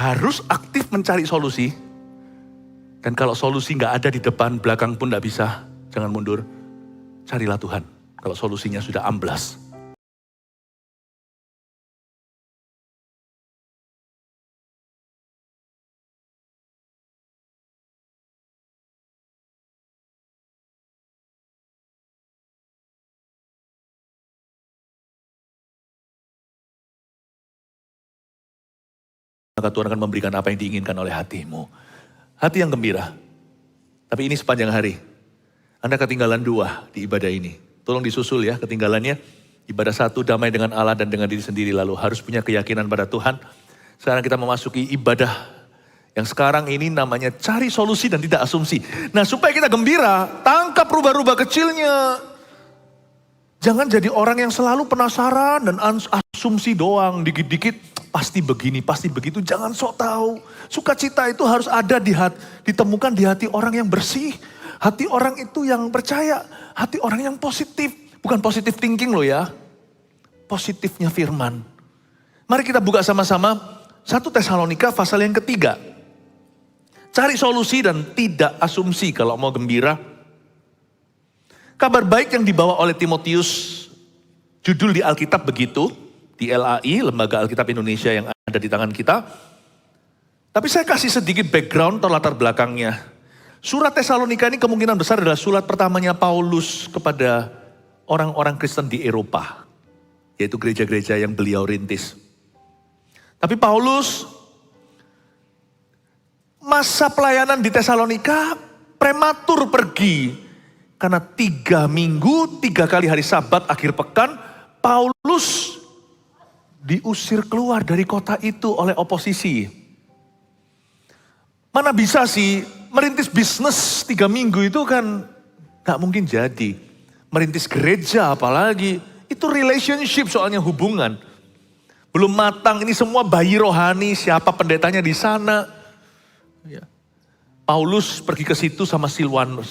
harus aktif mencari solusi. Dan kalau solusi nggak ada di depan, belakang pun nggak bisa, jangan mundur. Carilah Tuhan, kalau solusinya sudah amblas. Maka Tuhan akan memberikan apa yang diinginkan oleh hatimu. Hati yang gembira. Tapi ini sepanjang hari. Anda ketinggalan 2 di ibadah ini. Tolong disusul ya ketinggalannya. Ibadah 1 damai dengan Allah dan dengan diri sendiri. Lalu harus punya keyakinan pada Tuhan. Sekarang kita memasuki ibadah yang sekarang ini namanya cari solusi dan tidak asumsi. Nah supaya kita gembira, tangkap rubah-rubah kecilnya. Jangan jadi orang yang selalu penasaran dan asumsi doang, dikit-dikit pasti begini, pasti begitu. Jangan sok tahu. Sukacita itu harus ada ditemukan di hati orang yang bersih. Hati orang itu yang percaya, hati orang yang positif. Bukan positive thinking loh ya. Positifnya firman. Mari kita buka sama-sama 1 Tesalonika pasal yang ketiga. Cari solusi dan tidak asumsi kalau mau gembira. Kabar baik yang dibawa oleh Timotius, judul di Alkitab begitu, di LAI, Lembaga Alkitab Indonesia yang ada di tangan kita. Tapi saya kasih sedikit background atau latar belakangnya. Surat Tesalonika ini kemungkinan besar adalah surat pertamanya Paulus kepada orang-orang Kristen di Eropa. Yaitu gereja-gereja yang beliau rintis. Tapi Paulus, masa pelayanan di Tesalonika prematur pergi. Karena 3 minggu, 3 kali hari Sabat akhir pekan, Paulus diusir keluar dari kota itu oleh oposisi. Mana bisa sih merintis bisnis 3 minggu itu kan gak mungkin jadi. Merintis gereja apalagi, itu relationship soalnya hubungan. Belum matang, ini semua bayi rohani, siapa pendetanya di sana. Ya. Paulus pergi ke situ sama Silvanus.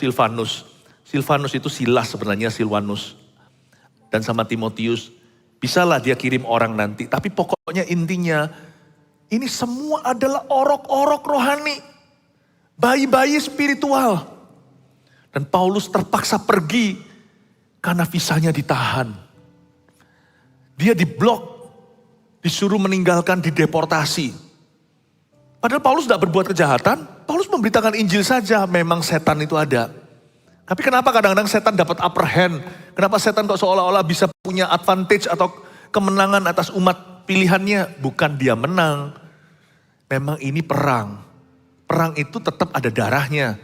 Silvanus itu Silas sebenarnya, Silvanus. Dan sama Timotius. Bisalah dia kirim orang nanti. Tapi pokoknya intinya, ini semua adalah orok-orok rohani. Bayi-bayi spiritual. Dan Paulus terpaksa pergi karena visanya ditahan. Dia diblok, disuruh meninggalkan, dideportasi. Padahal Paulus tidak berbuat kejahatan, Paulus memberitakan Injil saja, memang setan itu ada. Tapi kenapa kadang-kadang setan dapat upper hand? Kenapa setan kok seolah-olah bisa punya advantage atau kemenangan atas umat pilihannya? Bukan dia menang. Memang ini perang. Perang itu tetap ada darahnya.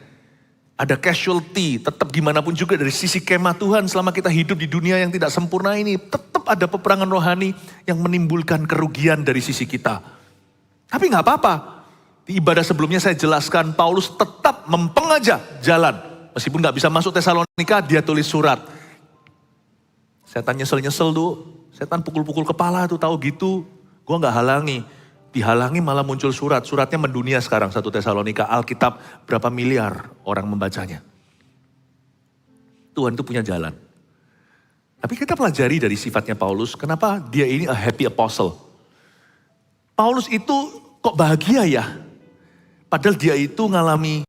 Ada casualty, tetap gimana pun juga dari sisi kemah Tuhan selama kita hidup di dunia yang tidak sempurna ini. Tetap ada peperangan rohani yang menimbulkan kerugian dari sisi kita. Tapi gak apa-apa. Di ibadah sebelumnya saya jelaskan Paulus tetap mempengaja jalan. Meskipun gak bisa masuk Tesalonika, dia tulis surat. Setan nyesel-nyesel tuh. Setan pukul-pukul kepala tuh, tahu gitu. Gue gak halangi. Dihalangi malah muncul surat. Suratnya mendunia sekarang 1 Tesalonika. Alkitab berapa miliar orang membacanya. Tuhan itu punya jalan. Tapi kita pelajari dari sifatnya Paulus. Kenapa dia ini a happy apostle. Paulus itu kok bahagia ya. Padahal dia itu ngalami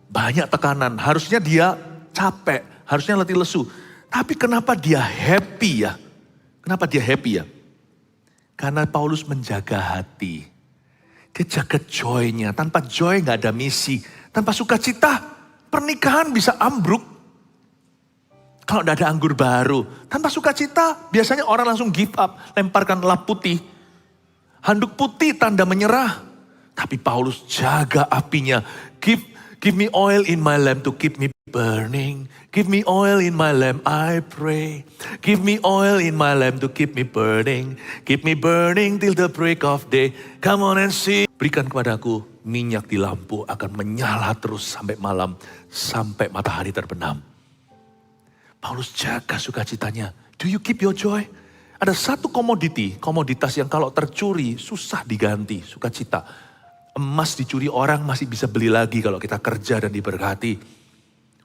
banyak tekanan, harusnya dia capek, harusnya letih lesu. Tapi kenapa dia happy ya? Kenapa dia happy ya? Karena Paulus menjaga hati. Dia jaga joy-nya, tanpa joy gak ada misi. Tanpa sukacita, pernikahan bisa ambruk. Kalau gak ada anggur baru. Tanpa sukacita, biasanya orang langsung give up, lemparkan lap putih. Handuk putih tanda menyerah. Tapi Paulus jaga apinya. Give me oil in my lamp to keep me burning. Give me oil in my lamp, I pray. Give me oil in my lamp to keep me burning. Keep me burning till the break of day. Come on and see. Berikan kepadaku minyak di lampu akan menyala terus sampai malam. Sampai matahari terbenam. Paulus jaga sukacitanya. Do you keep your joy? Ada satu komoditas yang kalau tercuri susah diganti, sukacita. Emas dicuri orang masih bisa beli lagi kalau kita kerja dan diberkati.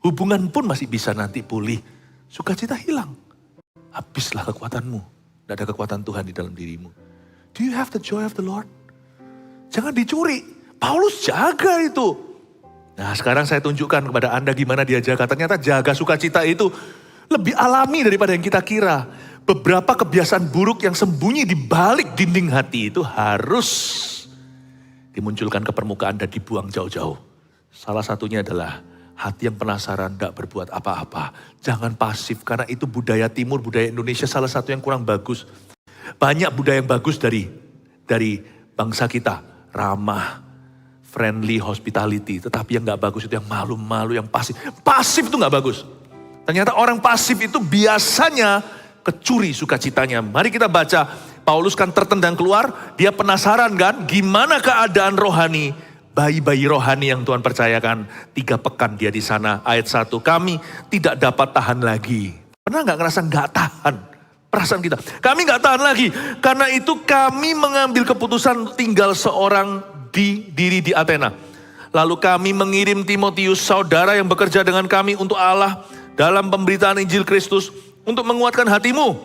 Hubungan pun masih bisa nanti pulih. Sukacita hilang. Habislah kekuatanmu. Tidak ada kekuatan Tuhan di dalam dirimu. Do you have the joy of the Lord? Jangan dicuri. Paulus jaga itu. Nah sekarang saya tunjukkan kepada Anda gimana dia jaga. Ternyata jaga sukacita itu lebih alami daripada yang kita kira. Beberapa kebiasaan buruk yang sembunyi di balik dinding hati itu harus dimunculkan ke permukaan dan dibuang jauh-jauh. Salah satunya adalah hati yang penasaran, tidak berbuat apa-apa. Jangan pasif, karena itu budaya timur, budaya Indonesia salah satu yang kurang bagus. Banyak budaya yang bagus dari bangsa kita. Ramah, friendly, hospitality. Tetapi yang gak bagus itu yang malu-malu, yang pasif. Pasif itu gak bagus. Ternyata orang pasif itu biasanya kecuri sukacitanya. Mari kita baca, Paulus kan tertendang keluar, dia penasaran kan, gimana keadaan rohani bayi-bayi rohani yang Tuhan percayakan. 3 pekan dia di sana. Ayat 1, kami tidak dapat tahan lagi. Pernah gak ngerasa gak tahan? Perasaan kita, kami gak tahan lagi. Karena itu kami mengambil keputusan tinggal seorang diri di Athena. Lalu kami mengirim Timotius, saudara yang bekerja dengan kami untuk Allah dalam pemberitaan Injil Kristus, untuk menguatkan hatimu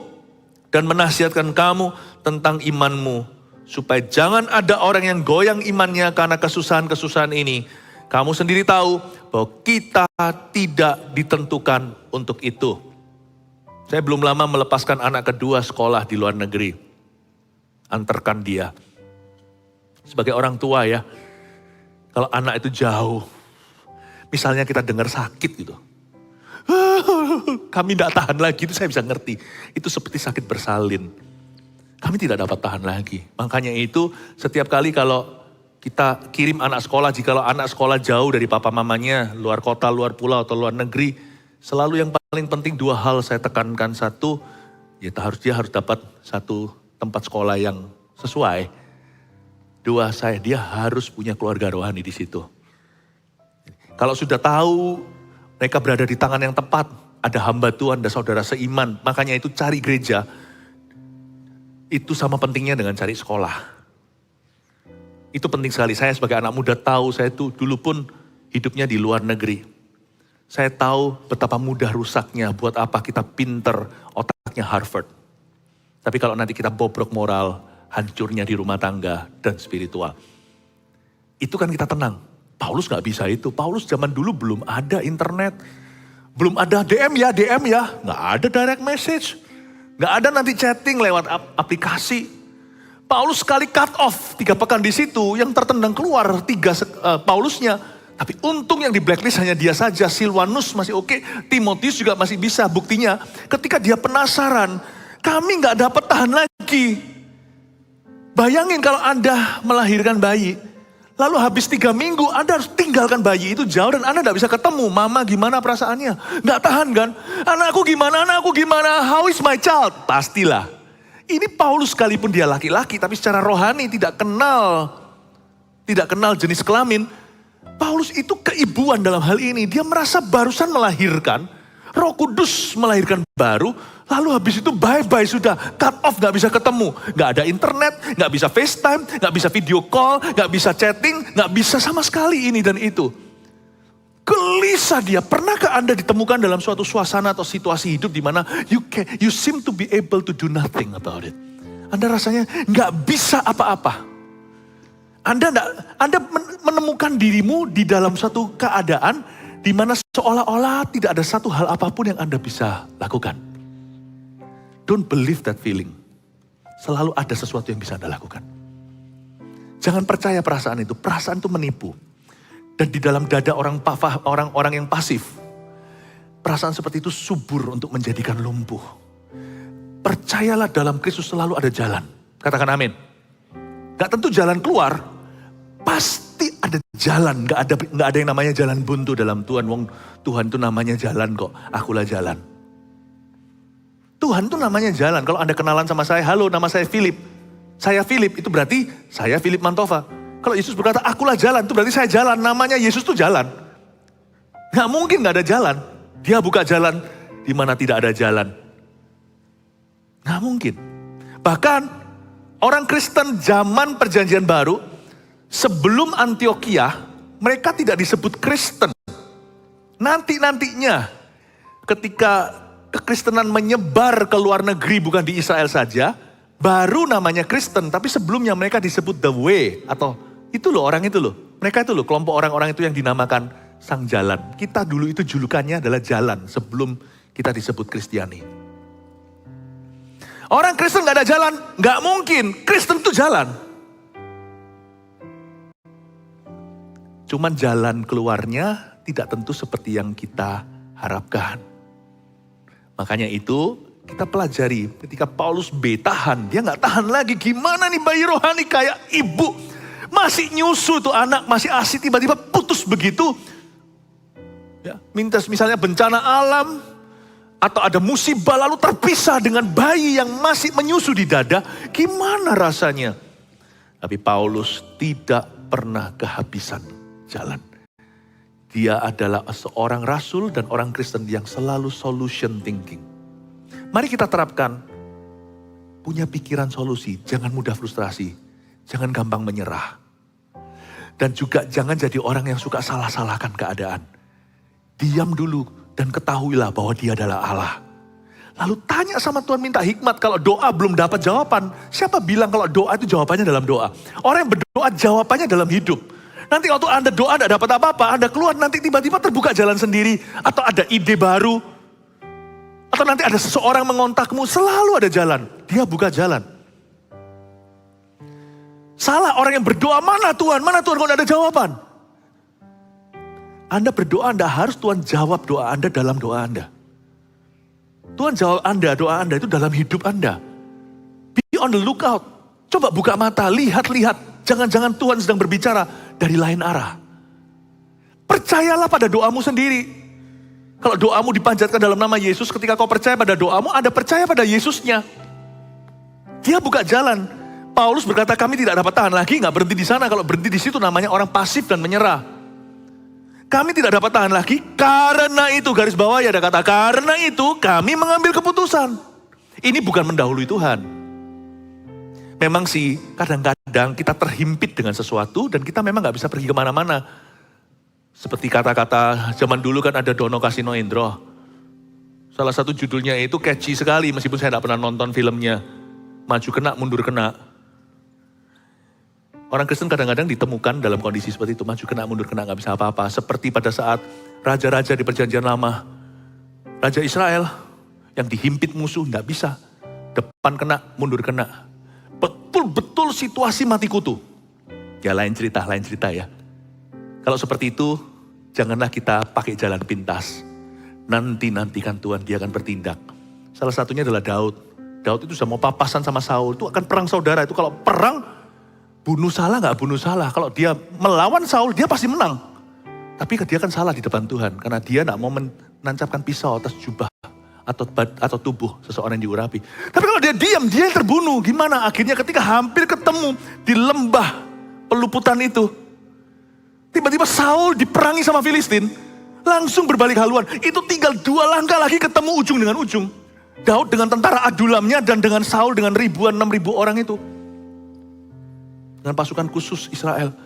dan menasihatkan kamu tentang imanmu. Supaya jangan ada orang yang goyang imannya karena kesusahan-kesusahan ini. Kamu sendiri tahu bahwa kita tidak ditentukan untuk itu. Saya belum lama melepaskan anak kedua sekolah di luar negeri. Antarkan dia. Sebagai orang tua ya, kalau anak itu jauh, misalnya kita dengar sakit gitu. Kami tidak tahan lagi, itu saya bisa ngerti. Itu seperti sakit bersalin. Kami tidak dapat tahan lagi. Makanya itu setiap kali kalau kita kirim anak sekolah, jikalau anak sekolah jauh dari papa mamanya, luar kota, luar pulau atau luar negeri, selalu yang paling penting 2 hal saya tekankan. 1, ya dia harus dapat satu tempat sekolah yang sesuai. 2, dia harus punya keluarga rohani di situ. Kalau sudah tahu mereka berada di tangan yang tepat, ada hamba Tuhan, ada saudara seiman, makanya itu cari gereja. Itu sama pentingnya dengan cari sekolah. Itu penting sekali. Saya sebagai anak muda tahu, saya itu dulu pun hidupnya di luar negeri. Saya tahu betapa mudah rusaknya, buat apa kita pinter, otaknya Harvard. Tapi kalau nanti kita bobrok moral, hancurnya di rumah tangga dan spiritual. Itu kan kita tenang. Paulus gak bisa itu. Paulus zaman dulu belum ada internet. Belum ada DM ya. Gak ada direct message. Gak ada nanti chatting lewat aplikasi. Paulus sekali cut off 3 pekan di situ, yang tertendang keluar 3 Paulusnya. Tapi untung yang di blacklist hanya dia saja. Silwanus masih oke, Timotius juga masih bisa. Buktinya ketika dia penasaran, kami gak dapat tahan lagi. Bayangin kalau Anda melahirkan bayi, lalu habis 3 minggu Anda harus tinggalkan bayi itu jauh dan Anda gak bisa ketemu. Mama gimana perasaannya? Gak tahan kan? Anakku gimana? How is my child? Pastilah. Ini Paulus sekalipun dia laki-laki tapi secara rohani tidak kenal jenis kelamin. Paulus itu keibuan dalam hal ini. Dia merasa barusan melahirkan. Roh Kudus melahirkan baru, lalu habis itu bye-bye sudah, cut off, gak bisa ketemu. Gak ada internet, gak bisa FaceTime, gak bisa video call, gak bisa chatting, gak bisa sama sekali ini dan itu. Gelisah dia. Pernahkah Anda ditemukan dalam suatu suasana atau situasi hidup di mana you seem to be able to do nothing about it. Anda rasanya gak bisa apa-apa. Anda menemukan dirimu di dalam suatu keadaan di mana seolah-olah tidak ada satu hal apapun yang Anda bisa lakukan. Don't believe that feeling. Selalu ada sesuatu yang bisa Anda lakukan. Jangan percaya perasaan itu. Perasaan itu menipu. Dan di dalam dada orang yang pasif, perasaan seperti itu subur untuk menjadikan lumpuh. Percayalah dalam Kristus selalu ada jalan. Katakan amin. Gak tentu jalan keluar, pasti ada jalan. Gak ada yang namanya jalan buntu dalam Tuhan. Tuhan itu namanya jalan kok. Akulah jalan. Tuhan itu namanya jalan. Kalau Anda kenalan sama saya, halo nama saya Philip. Saya Philip, itu berarti saya Philip Mantova. Kalau Yesus berkata akulah jalan, itu berarti saya jalan. Namanya Yesus itu jalan. Gak mungkin gak ada jalan. Dia buka jalan di mana tidak ada jalan. Gak mungkin. Bahkan orang Kristen zaman perjanjian baru, sebelum Antioquia, mereka tidak disebut Kristen. Nantinya, ketika kekristenan menyebar ke luar negeri, bukan di Israel saja, baru namanya Kristen. Tapi sebelumnya mereka disebut the way atau Itu loh orang itu loh. Mereka itu loh kelompok orang-orang itu yang dinamakan Sang Jalan. Kita dulu itu julukannya adalah jalan sebelum kita disebut Kristiani. Orang Kristen gak ada jalan, gak mungkin. Kristen itu jalan. Cuman jalan keluarnya tidak tentu seperti yang kita harapkan. Makanya itu kita pelajari ketika Paulus tahan. Dia gak tahan lagi. Gimana nih bayi rohani kayak ibu. Masih nyusu tuh anak, masih asik tiba-tiba putus begitu. Ya, minta misalnya bencana alam. Atau ada musibah lalu terpisah dengan bayi yang masih menyusu di dada. Gimana rasanya? Tapi Paulus tidak pernah kehabisan jalan. Dia adalah seorang rasul dan orang Kristen yang selalu solution thinking. Mari kita terapkan, punya pikiran solusi, jangan mudah frustrasi, jangan gampang menyerah. Dan juga jangan jadi orang yang suka salah-salahkan keadaan. Diam dulu dan ketahuilah bahwa dia adalah Allah. Lalu tanya sama Tuhan, minta hikmat. Kalau doa belum dapat jawaban, siapa bilang kalau doa itu jawabannya dalam doa? Orang yang berdoa jawabannya dalam hidup. Nanti waktu Anda doa tidak dapat apa-apa, Anda keluar nanti tiba-tiba terbuka jalan sendiri. Atau ada ide baru. Atau nanti ada seseorang mengontakmu, selalu ada jalan. Dia buka jalan. Salah orang yang berdoa, mana Tuhan kalau tidak ada jawaban. Anda berdoa, Anda harus Tuhan jawab doa Anda dalam doa Anda. Tuhan jawab Anda, doa Anda itu dalam hidup Anda. Be on the lookout. Coba buka mata, lihat-lihat. Jangan-jangan Tuhan sedang berbicara dari lain arah. Percayalah pada doamu sendiri. Kalau doamu dipanjatkan dalam nama Yesus, ketika kau percaya pada doamu, Anda percaya pada Yesusnya. Dia buka jalan. Paulus berkata, kami tidak dapat tahan lagi, nggak berhenti di sana. Kalau berhenti di situ namanya orang pasif dan menyerah. Kami tidak dapat tahan lagi, karena itu, garis bawah ya ada kata, karena itu kami mengambil keputusan. Ini bukan mendahului Tuhan. Memang sih, kadang-kadang kita terhimpit dengan sesuatu, dan kita memang nggak bisa pergi kemana-mana. Seperti kata-kata zaman dulu kan ada Dono Kasino Indro. Salah satu judulnya itu catchy sekali meskipun saya tidak pernah nonton filmnya. Maju kena, mundur kena. Orang Kristen kadang-kadang ditemukan dalam kondisi seperti itu. Maju kena, mundur kena, gak bisa apa-apa. Seperti pada saat raja-raja di perjanjian lama. Raja Israel yang dihimpit musuh gak bisa. Depan kena, mundur kena. Betul-betul situasi mati kutu. Ya lain cerita ya. Kalau seperti itu, janganlah kita pakai jalan pintas. Nantikan Tuhan, dia akan bertindak. Salah satunya adalah Daud. Daud itu sudah mau papasan sama Saul. Itu akan perang saudara. Itu kalau perang, bunuh salah gak bunuh salah. Kalau dia melawan Saul, dia pasti menang. Tapi dia kan salah di depan Tuhan. Karena dia gak mau menancapkan pisau atas jubah. Atau tubuh seseorang yang diurapi. Tapi kalau dia diam, dia yang terbunuh. Gimana? Akhirnya ketika hampir ketemu di lembah peluputan itu. Tiba-tiba Saul diperangi sama Filistin, langsung berbalik haluan. Itu tinggal 2 langkah lagi ketemu ujung dengan ujung. Daud dengan tentara Adulamnya dan dengan Saul dengan ribuan 6.000 orang itu. Dengan pasukan khusus Israel.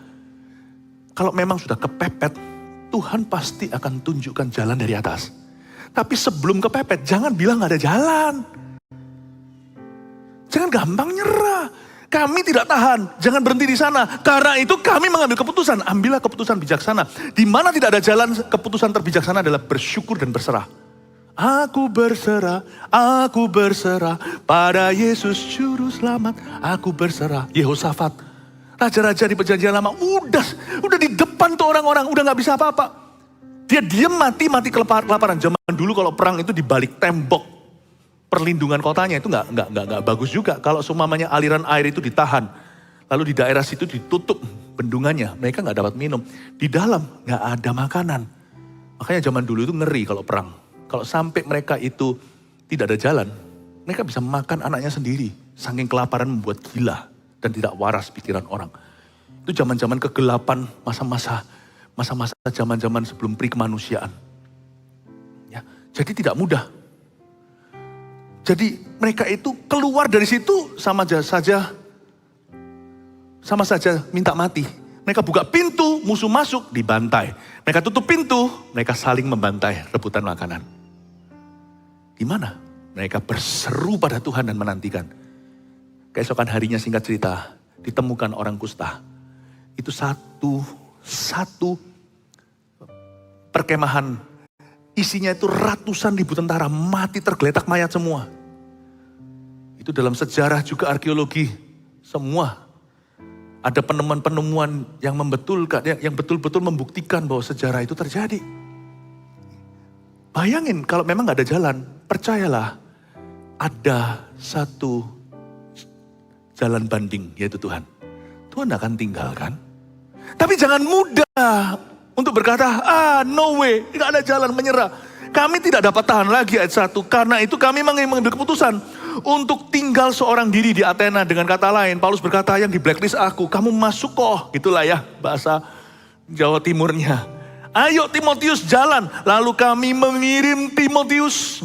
Kalau memang sudah kepepet, Tuhan pasti akan tunjukkan jalan dari atas. Tapi sebelum kepepet, jangan bilang gak ada jalan. Jangan gampang nyerah. Kami tidak tahan, jangan berhenti di sana. Karena itu kami mengambil keputusan. Ambillah keputusan bijaksana. Di mana tidak ada jalan, keputusan terbijaksana adalah bersyukur dan berserah. Aku berserah pada Yesus Juru Selamat. Aku berserah. Yehosafat, raja-raja di perjanjian lama, udah di depan tuh orang-orang, udah gak bisa apa-apa. Dia diam mati kelaparan. Zaman dulu kalau perang itu di balik tembok. Perlindungan kotanya itu nggak bagus juga. Kalau seumpamanya aliran air itu ditahan, lalu di daerah situ ditutup bendungannya, mereka nggak dapat minum. Di dalam nggak ada makanan. Makanya zaman dulu itu ngeri kalau perang. Kalau sampai mereka itu tidak ada jalan, mereka bisa makan anaknya sendiri. Saking kelaparan membuat gila dan tidak waras pikiran orang. Itu zaman-zaman kegelapan, masa-masa zaman-zaman sebelum pre-kemanusiaan. Ya, jadi tidak mudah. Jadi mereka itu keluar dari situ sama saja minta mati. Mereka buka pintu, musuh masuk, dibantai. Mereka tutup pintu, mereka saling membantai, rebutan makanan. Di mana? Mereka berseru pada Tuhan dan menantikan. Keesokan harinya singkat cerita, ditemukan orang kusta itu satu perkemahan. Isinya itu ratusan ribu tentara mati tergeletak mayat semua. Itu dalam sejarah juga arkeologi semua. Ada penemuan-penemuan yang membetulkan, yang betul-betul membuktikan bahwa sejarah itu terjadi. Bayangin kalau memang gak ada jalan, percayalah ada satu jalan banding, yaitu Tuhan. Tuhan akan tinggalkan. Tapi jangan mudah untuk berkata, no way, gak ada jalan, menyerah. Kami tidak dapat tahan lagi ayat 1. Karena itu kami mengambil keputusan untuk tinggal seorang diri di Athena. Dengan kata lain, Paulus berkata, yang di blacklist aku, kamu masuk kok. Gitulah ya bahasa Jawa Timurnya. Ayo Timotius jalan. Lalu kami mengirim Timotius,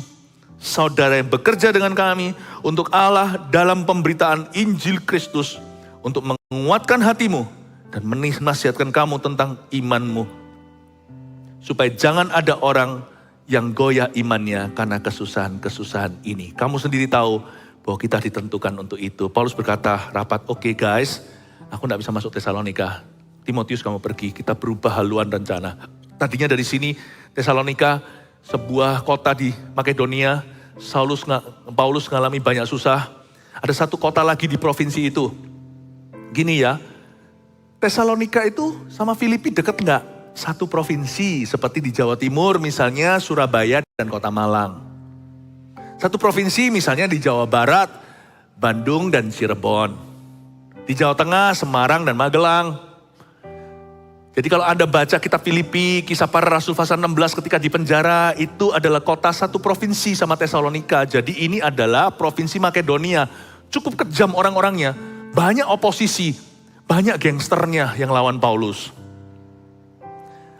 saudara yang bekerja dengan kami untuk Allah dalam pemberitaan Injil Kristus, untuk menguatkan hatimu dan menasihatkan kamu tentang imanmu, supaya jangan ada orang yang goyah imannya karena kesusahan-kesusahan ini. Kamu sendiri tahu bahwa kita ditentukan untuk itu. Paulus berkata rapat, oke guys, aku tidak bisa masuk Tesalonika. Timotius kamu pergi, kita berubah haluan rencana. Tadinya dari sini Tesalonika, sebuah kota di Makedonia. Paulus mengalami banyak susah. Ada satu kota lagi di provinsi itu. Gini ya, Tesalonika itu sama Filipi dekat enggak? Satu provinsi seperti di Jawa Timur misalnya Surabaya dan Kota Malang. Satu provinsi misalnya di Jawa Barat, Bandung dan Cirebon. Di Jawa Tengah, Semarang dan Magelang. Jadi kalau Anda baca kitab Filipi, kisah para rasul pasal 16 ketika di penjara, itu adalah kota satu provinsi sama Tesalonika. Jadi ini adalah provinsi Makedonia. Cukup kejam orang-orangnya, banyak oposisi, banyak gangsternya yang lawan Paulus.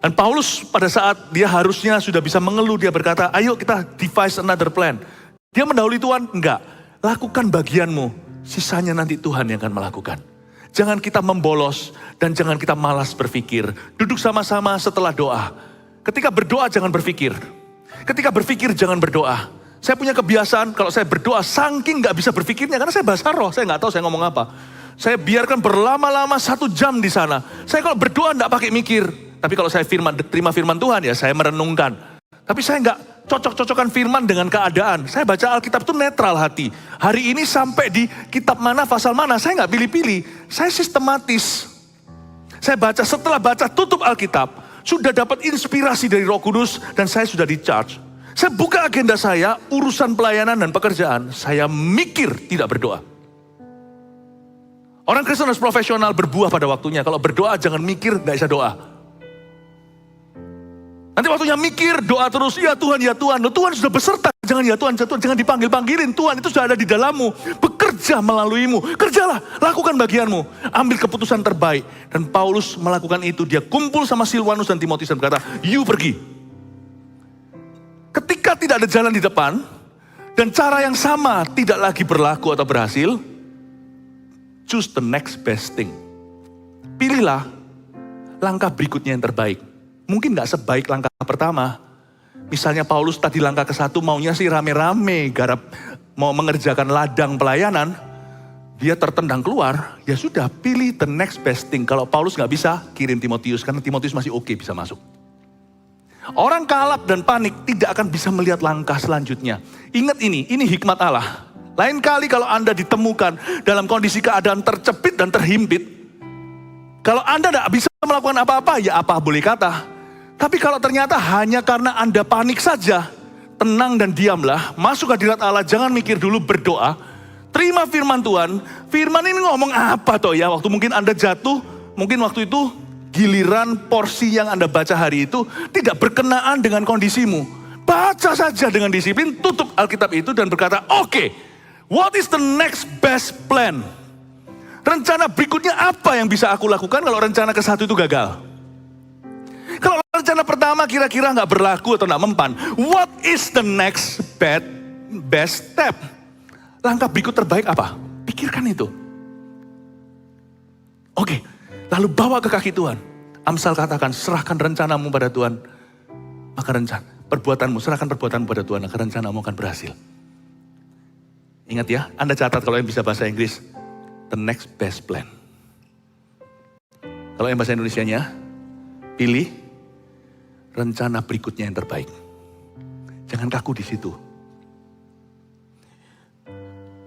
Dan Paulus pada saat dia harusnya sudah bisa mengeluh, dia berkata, ayo kita devise another plan. Dia mendahului Tuhan? Enggak. Lakukan bagianmu, sisanya nanti Tuhan yang akan melakukan. Jangan kita membolos dan jangan kita malas berpikir. Duduk sama-sama setelah doa. Ketika berdoa jangan berpikir. Ketika berpikir jangan berdoa. Saya punya kebiasaan kalau saya berdoa saking gak bisa berpikirnya karena saya bahasa roh, saya gak tahu saya ngomong apa. Saya biarkan berlama-lama 1 jam di sana. Saya kalau berdoa gak pakai mikir. Tapi kalau saya terima firman Tuhan ya saya merenungkan. Tapi saya nggak cocok-cocokan firman dengan keadaan. Saya baca Alkitab itu netral hati. Hari ini sampai di kitab mana, pasal mana, saya nggak pilih-pilih. Saya sistematis. Saya baca, setelah baca tutup Alkitab. Sudah dapat inspirasi dari Roh Kudus dan saya sudah di-charge. Saya buka agenda saya, urusan pelayanan dan pekerjaan. Saya mikir, tidak berdoa. Orang Kristen harus profesional berbuah pada waktunya. Kalau berdoa jangan mikir, nggak bisa doa. Nanti waktunya mikir, doa terus, ya Tuhan, ya Tuhan. Tuhan sudah beserta, jangan ya Tuhan, jangan dipanggil-panggilin. Tuhan itu sudah ada di dalammu, bekerja melaluimu. Kerjalah, lakukan bagianmu. Ambil keputusan terbaik. Dan Paulus melakukan itu, dia kumpul sama Silwanus dan Timotius dan berkata, you pergi. Ketika tidak ada jalan di depan, dan cara yang sama tidak lagi berlaku atau berhasil, choose the next best thing. Pilihlah langkah berikutnya yang terbaik. Mungkin gak sebaik langkah pertama. Misalnya Paulus tadi langkah ke-1 maunya sih rame-rame garap mau mengerjakan ladang pelayanan. Dia tertendang keluar, ya sudah pilih the next best thing. Kalau Paulus gak bisa, kirim Timotius karena Timotius masih oke bisa masuk. Orang kalap dan panik tidak akan bisa melihat langkah selanjutnya. Ingat ini hikmat Allah. Lain kali kalau Anda ditemukan dalam kondisi keadaan tercepit dan terhimpit. Kalau Anda tidak bisa melakukan apa-apa, ya apa boleh kata. Tapi kalau ternyata hanya karena Anda panik saja, tenang dan diamlah, masuk hadirat Allah, jangan mikir dulu, berdoa. Terima firman Tuhan, firman ini ngomong apa toh ya, waktu mungkin Anda jatuh, mungkin waktu itu giliran porsi yang Anda baca hari itu tidak berkenaan dengan kondisimu. Baca saja dengan disiplin, tutup Alkitab itu dan berkata, oke, what is the next best plan? Rencana berikutnya apa yang bisa aku lakukan kalau rencana ke-1 itu gagal? Kalau rencana pertama kira-kira nggak berlaku atau nggak mempan, what is the next best step? Langkah berikut terbaik apa? Pikirkan itu. Oke, lalu bawa ke kaki Tuhan. Amsal katakan, serahkan rencanamu pada Tuhan, maka serahkan perbuatanmu pada Tuhan, maka rencanamu akan berhasil. Ingat ya, Anda catat kalau yang bisa bahasa Inggris, the next best plan. Kalau yang bahasa Indonesianya, pilih rencana berikutnya yang terbaik. Jangan kaku di situ.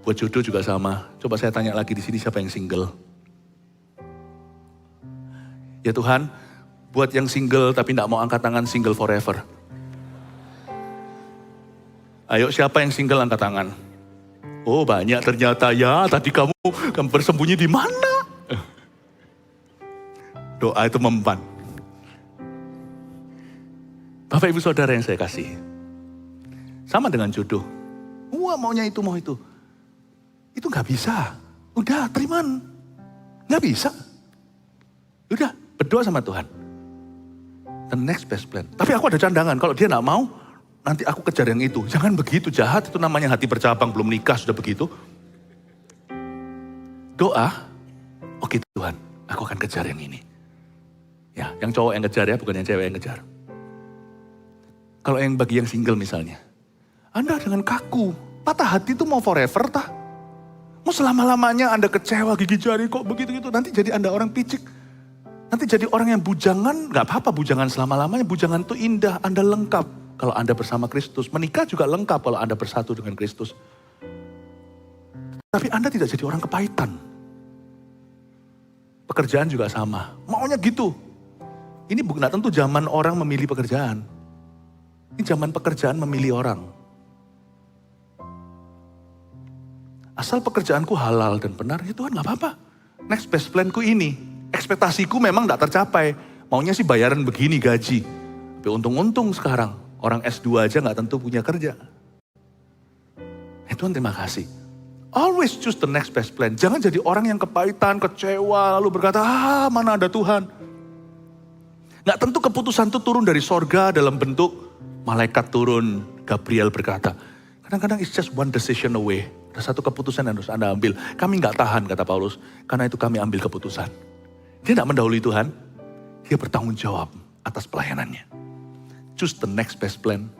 Buat jodoh juga sama. Coba saya tanya lagi di sini siapa yang single? Ya Tuhan, buat yang single tapi tidak mau angkat tangan, single forever. Ayo siapa yang single angkat tangan? Oh banyak ternyata ya, tadi kamu bersembunyi di mana? Doa itu memban. Bapak ibu saudara yang saya kasih. Sama dengan jodoh. Wah maunya itu, mau itu. Itu gak bisa. Udah terimaan. Gak bisa. Udah berdoa sama Tuhan. The next best plan. Tapi aku ada candangan, kalau dia gak mau, nanti aku kejar yang itu. Jangan begitu, jahat itu namanya hati bercabang, belum nikah sudah begitu. Doa, oke Tuhan, aku akan kejar yang ini. Ya, yang cowok yang kejar ya, bukan yang cewek yang kejar. Kalau yang bagi yang single misalnya, Anda dengan kaku, patah hati itu mau forever tah? Mau selama-lamanya Anda kecewa, gigi jari kok begitu-gitu, nanti jadi Anda orang picik. Nanti jadi orang yang bujangan, gak apa-apa bujangan selama-lamanya, bujangan itu indah, Anda lengkap. Kalau Anda bersama Kristus, menikah juga lengkap kalau Anda bersatu dengan Kristus. Tapi Anda tidak jadi orang kepahitan. Pekerjaan juga sama, maunya gitu. Ini bukan tentu zaman orang memilih pekerjaan. Ini zaman pekerjaan memilih orang. Asal pekerjaanku halal dan benar, ya Tuhan gak apa-apa. Next best planku ini, ekspektasiku memang gak tercapai. Maunya sih bayaran begini gaji. Tapi untung-untung sekarang, orang S2 aja gak tentu punya kerja. Tuhan terima kasih. Always choose the next best plan. Jangan jadi orang yang kepahitan, kecewa, lalu berkata, mana ada Tuhan. Gak tentu keputusan itu turun dari sorga dalam bentuk malaikat turun. Gabriel berkata, kadang-kadang it's just one decision away. Ada satu keputusan yang harus Anda ambil. Kami gak tahan, kata Paulus. Karena itu kami ambil keputusan. Dia gak mendahului Tuhan. Dia bertanggung jawab atas pelayanannya. Choose the next best plan.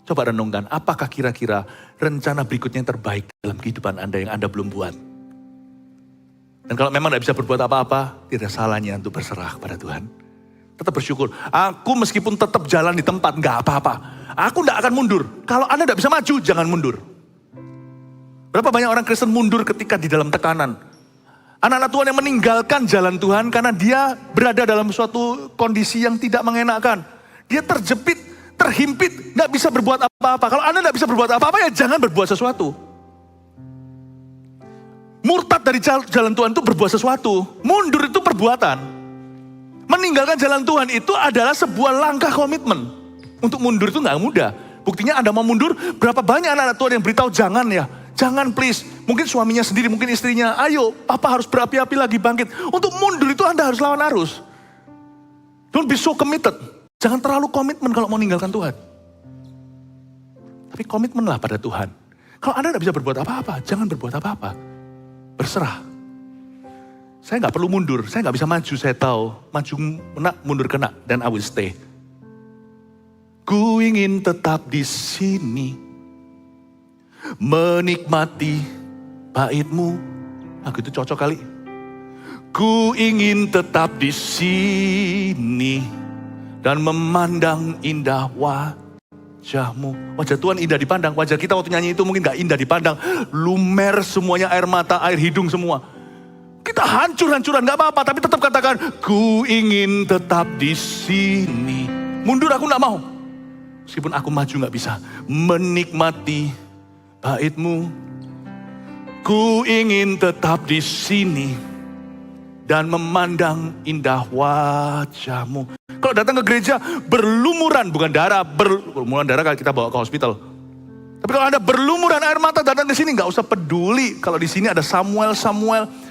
Coba renungkan, apakah kira-kira rencana berikutnya yang terbaik dalam kehidupan Anda yang Anda belum buat. Dan kalau memang tidak bisa berbuat apa-apa, tidak salahnya untuk berserah kepada Tuhan. Tetap bersyukur. Aku meskipun tetap jalan di tempat, nggak apa-apa. Aku tidak akan mundur. Kalau Anda tidak bisa maju, jangan mundur. Berapa banyak orang Kristen mundur ketika di dalam tekanan. Anak-anak Tuhan yang meninggalkan jalan Tuhan karena dia berada dalam suatu kondisi yang tidak mengenakan. Dia terjepit, terhimpit, nggak bisa berbuat apa-apa. Kalau Anda nggak bisa berbuat apa-apa, ya jangan berbuat sesuatu. Murtad dari jalan Tuhan itu berbuat sesuatu. Mundur itu perbuatan. Meninggalkan jalan Tuhan itu adalah sebuah langkah komitmen. Untuk mundur itu nggak mudah. Buktinya Anda mau mundur, berapa banyak anak-anak Tuhan yang beritahu jangan ya. Jangan please. Mungkin suaminya sendiri, mungkin istrinya. Ayo, papa harus berapi-api lagi bangkit. Untuk mundur itu Anda harus lawan arus. Don't be so committed. Jangan terlalu komitmen kalau mau meninggalkan Tuhan. Tapi komitmenlah pada Tuhan. Kalau Anda tidak bisa berbuat apa-apa, jangan berbuat apa-apa. Berserah. Saya nggak perlu mundur, saya nggak bisa maju, saya tahu. Maju kena, mundur kena, dan I will stay. Ku ingin tetap di sini, menikmati bait-Mu. Aku itu cocok kali. Ku ingin tetap di sini, dan memandang indah wajah-Mu. Wajah Tuhan indah dipandang, wajah kita waktu nyanyi itu mungkin gak indah dipandang. Lumer semuanya, air mata, air hidung semua. Kita hancur-hancuran gak apa-apa, tapi tetap katakan, ku ingin tetap di sini. Mundur aku gak mau. Meskipun aku maju gak bisa. Menikmati bait-Mu. Ku ingin tetap di sini. Dan memandang indah wajah-Mu. Kalau datang ke gereja berlumuran, bukan darah, berlumuran darah kalau kita bawa ke hospital. Tapi kalau Anda berlumuran air mata datang ke sini, nggak usah peduli. Kalau di sini ada Samuel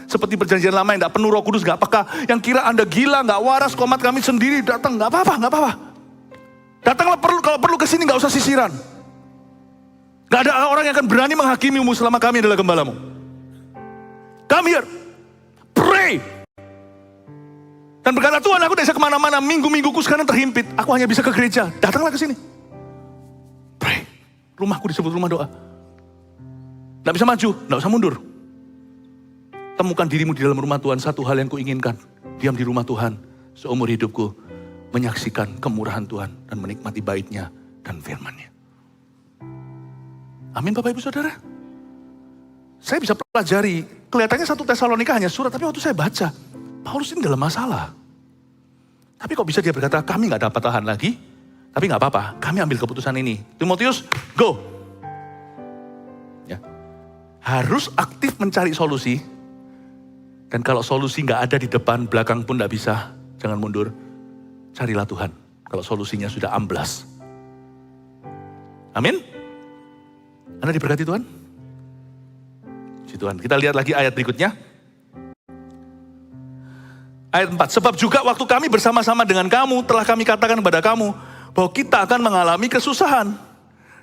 seperti perjanjian lama yang nggak penuh Roh Kudus, nggak peka. Yang kira Anda gila, nggak waras, komat kami sendiri datang, nggak apa-apa. Datanglah kalau perlu ke sini, nggak usah sisiran. Nggak ada orang yang akan berani menghakimimu selama kami adalah gembalamu. Come here, pray. Dan berkata, Tuhan aku tidak bisa kemana-mana, minggu-mingguku sekarang terhimpit. Aku hanya bisa ke gereja, datanglah ke sini. Pray, rumahku disebut rumah doa. Tidak bisa maju, tidak usah mundur. Temukan dirimu di dalam rumah Tuhan, satu hal yang kuinginkan. diam di rumah Tuhan seumur hidupku, menyaksikan kemurahan Tuhan dan menikmati baitnya dan firman-Nya. Amin Bapak Ibu Saudara. Saya bisa pelajari, kelihatannya 1 Tesalonika hanya surat, tapi waktu saya baca, Paulus ini dalam masalah. Tapi kok bisa dia berkata, kami gak dapat tahan lagi, tapi gak apa-apa, kami ambil keputusan ini. Timotius, go. Ya. Harus aktif mencari solusi, dan kalau solusi gak ada di depan, belakang pun gak bisa, jangan mundur. Carilah Tuhan, kalau solusinya sudah amblas. Amin. Anda diberkati Tuhan? Puji Tuhan. Kita lihat lagi ayat berikutnya. Ayat 4. Sebab juga waktu kami bersama-sama dengan kamu, telah kami katakan kepada kamu, bahwa kita akan mengalami kesusahan.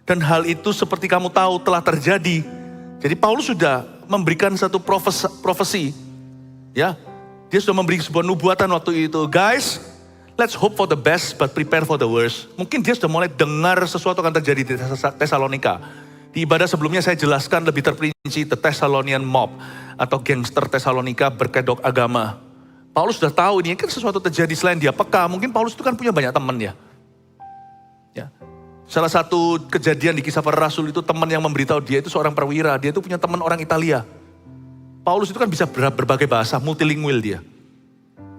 Dan hal itu seperti kamu tahu telah terjadi. Jadi Paulus sudah memberikan satu profesi. Ya, dia sudah memberi sebuah nubuatan waktu itu. Guys, let's hope for the best but prepare for the worst. Mungkin dia sudah mulai dengar sesuatu akan terjadi di Tesalonika. Di ibadah sebelumnya saya jelaskan lebih terperinci the Thessalonian mob atau gangster Tesalonika berkedok agama. Paulus sudah tahu ini kan sesuatu terjadi selain dia peka. Mungkin Paulus itu kan punya banyak teman ya. Salah satu kejadian di Kisah Para Rasul itu teman yang memberitahu dia itu seorang perwira. Dia itu punya teman orang Italia. Paulus itu kan bisa berbagai bahasa, multilingual dia.